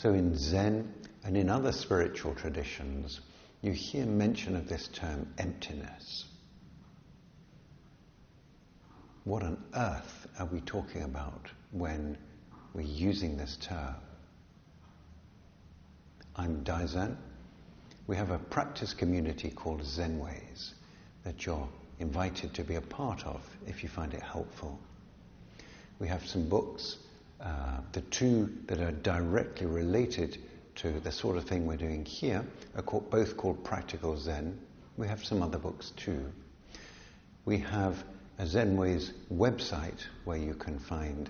So in Zen and in other spiritual traditions, you hear mention of this term emptiness. What on earth are we talking about when we're using this term? I'm Daizan. We have a practice community called Zenways that you're invited to be a part of if you find it helpful. We have some books. The two that are directly related to the sort of thing we're doing here are both called Practical Zen. We have some other books too. We have a Zenways website where you can find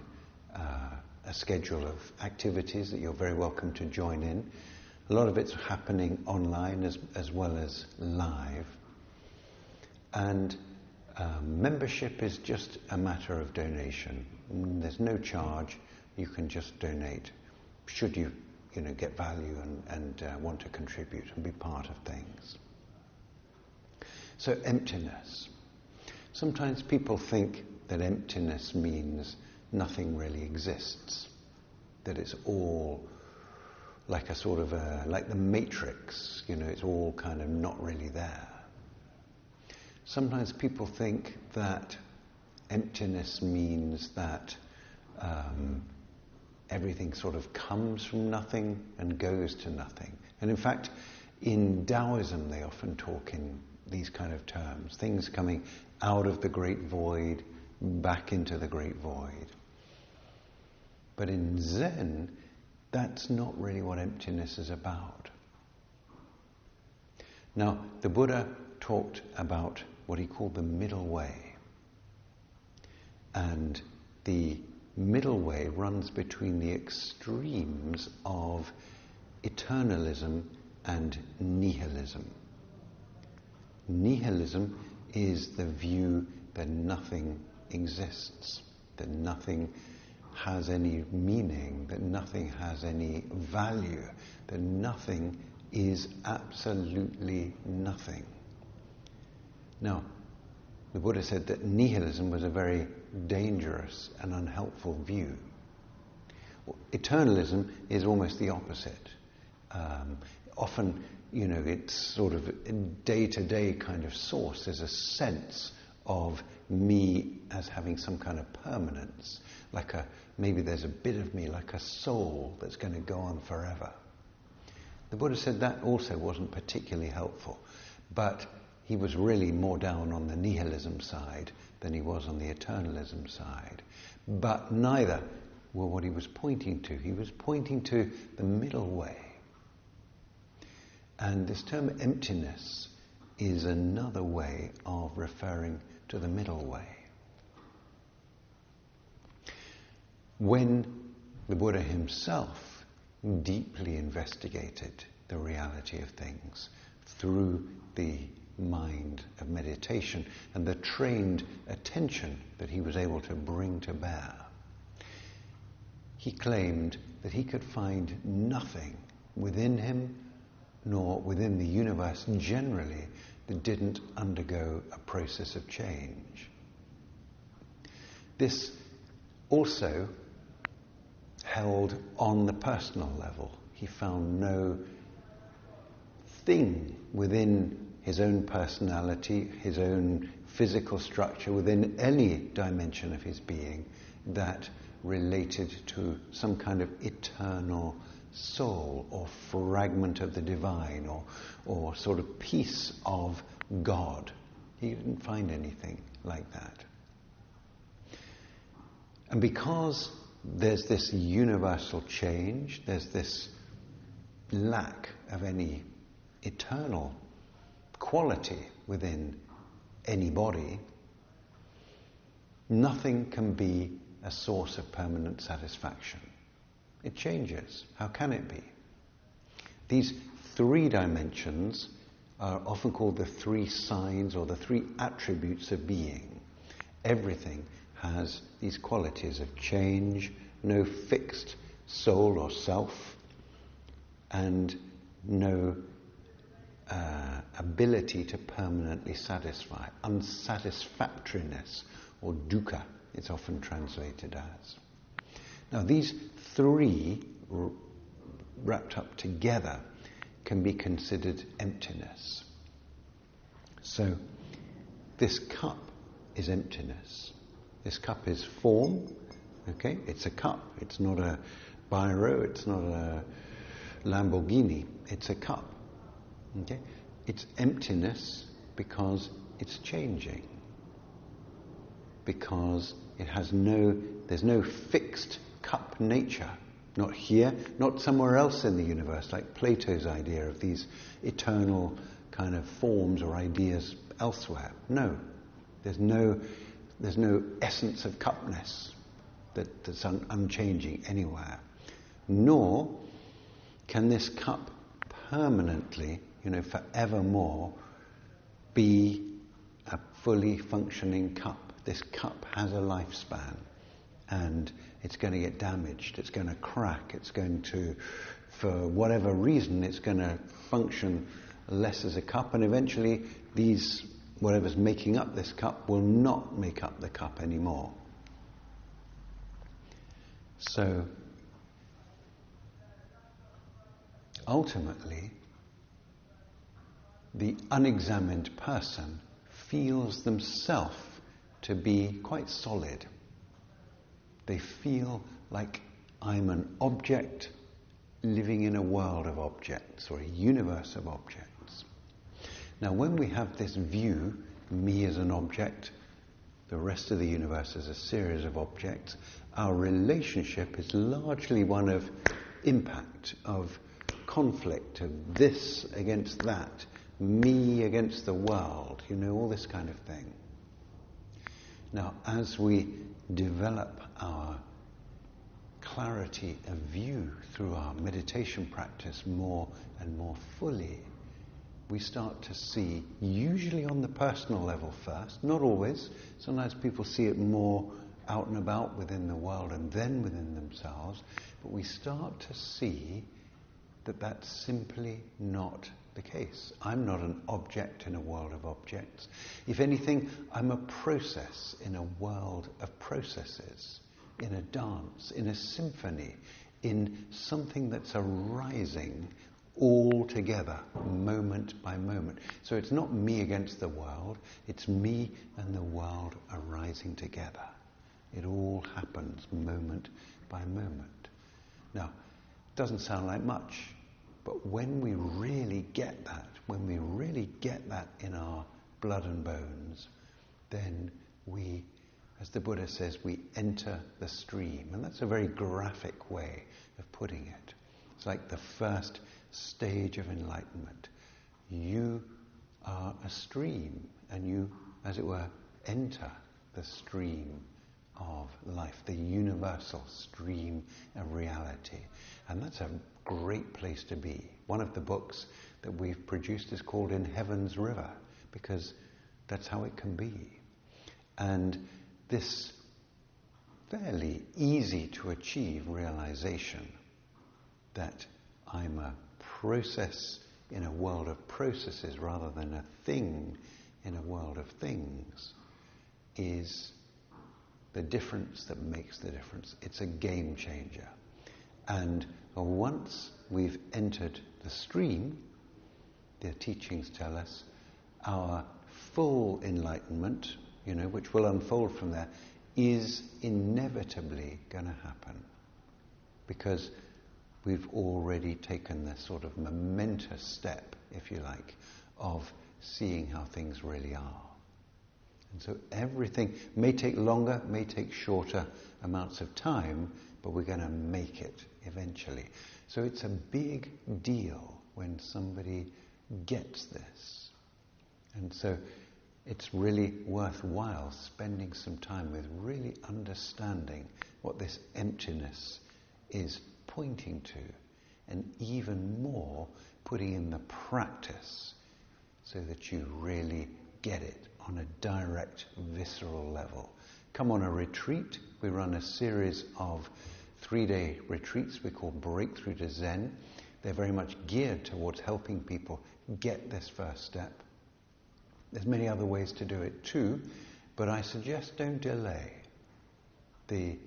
a schedule of activities that you're very welcome to join in. A lot of it's happening online as well as live. And membership is just a matter of donation. There's no charge. You can just donate should you get value and want to contribute and be part of things. So emptiness. Sometimes people think that emptiness means nothing really exists, that it's all like a sort of like the Matrix, it's all kind of not really there. Sometimes people think that emptiness means that everything sort of comes from nothing and goes to nothing. And in fact, in Taoism, they often talk in these kind of terms, things coming out of the great void, back into the great void. But in Zen, that's not really what emptiness is about. Now, the Buddha talked about what he called the middle way. And the middle way runs between the extremes of eternalism and nihilism. Nihilism is the view that nothing exists, that nothing has any meaning, that nothing has any value, that nothing is absolutely nothing. Now, the Buddha said that nihilism was a very dangerous and unhelpful view. Eternalism is almost the opposite. Often, it's sort of a day-to-day kind of source. There's a sense of me as having some kind of permanence, maybe there's a bit of me, like a soul that's going to go on forever. The Buddha said that also wasn't particularly helpful, but he was really more down on the nihilism side than he was on the eternalism side. But neither were what he was pointing to. He was pointing to the middle way. And this term emptiness is another way of referring to the middle way. When the Buddha himself deeply investigated the reality of things through the mind of meditation and the trained attention that he was able to bring to bear, he claimed that he could find nothing within him nor within the universe generally that didn't undergo a process of change. This also held on the personal level. He found no thing within his own personality, his own physical structure, within any dimension of his being that related to some kind of eternal soul or fragment of the divine or sort of piece of God. He didn't find anything like that. And because there's this universal change, there's this lack of any eternal quality within any body, nothing can be a source of permanent satisfaction. It changes. How can it be? These three dimensions are often called the three signs or the three attributes of being. Everything has these qualities of change, no fixed soul or self, and no ability to permanently satisfy. Unsatisfactoriness, or dukkha, it's often translated as. Now, these three wrapped up together can be considered emptiness. So this cup is emptiness. This cup is form, okay? It's a cup. It's not a biro, it's not a Lamborghini. It's a cup, okay? It's emptiness because it's changing. Because there's no fixed cup nature. Not here, not somewhere else in the universe, like Plato's idea of these eternal kind of forms or ideas elsewhere. No, there's no essence of cupness that's unchanging anywhere. Nor can this cup permanently, forevermore, be a fully functioning cup. This cup has a lifespan, and it's going to get damaged, it's going to crack, it's going to, for whatever reason, it's going to function less as a cup, and eventually whatever's making up this cup will not make up the cup anymore. So, ultimately, the unexamined person feels themselves to be quite solid. They feel like I'm an object living in a world of objects or a universe of objects. Now, when we have this view, me as an object, the rest of the universe as a series of objects, our relationship is largely one of impact, of conflict, of this against that, me against the world, all this kind of thing. Now, as we develop our clarity of view through our meditation practice more and more fully, we start to see, usually on the personal level first, not always, sometimes people see it more out and about within the world and then within themselves, but we start to see that that's simply not the case. I'm not an object in a world of objects. If anything, I'm a process in a world of processes, in a dance, in a symphony, in something that's arising all together, moment by moment. So it's not me against the world, it's me and the world arising together. It all happens moment by moment. Now, it doesn't sound like much, but when we really get that, in our blood and bones, then we, as the Buddha says, we enter the stream. And that's a very graphic way of putting it. It's like the first stage of enlightenment. You are a stream, and you, as it were, enter the stream of life, the universal stream of reality. And that's a great place to be. One of the books that we've produced is called In Heaven's River, because that's how it can be. And this fairly easy to achieve realization that I'm a process in a world of processes rather than a thing in a world of things is the difference that makes the difference. It's a game changer. And once we've entered the stream, the teachings tell us, our full enlightenment, which will unfold from there, is inevitably going to happen. Because we've already taken this sort of momentous step, if you like, of seeing how things really are. And so everything may take longer, may take shorter amounts of time, but we're going to make it eventually. So it's a big deal when somebody gets this. And so it's really worthwhile spending some time with really understanding what this emptiness is pointing to, and even more putting in the practice so that you really get it on a direct, visceral level. Come on a retreat. We run a series of 3-day retreats we call Breakthrough to Zen. They're very much geared towards helping people get this first step. There's many other ways to do it too, but I suggest don't delay. The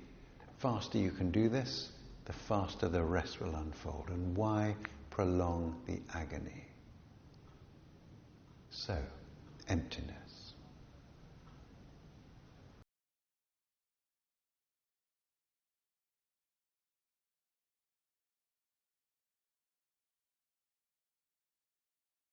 faster you can do this, the faster the rest will unfold. And why prolong the agony? So, emptiness.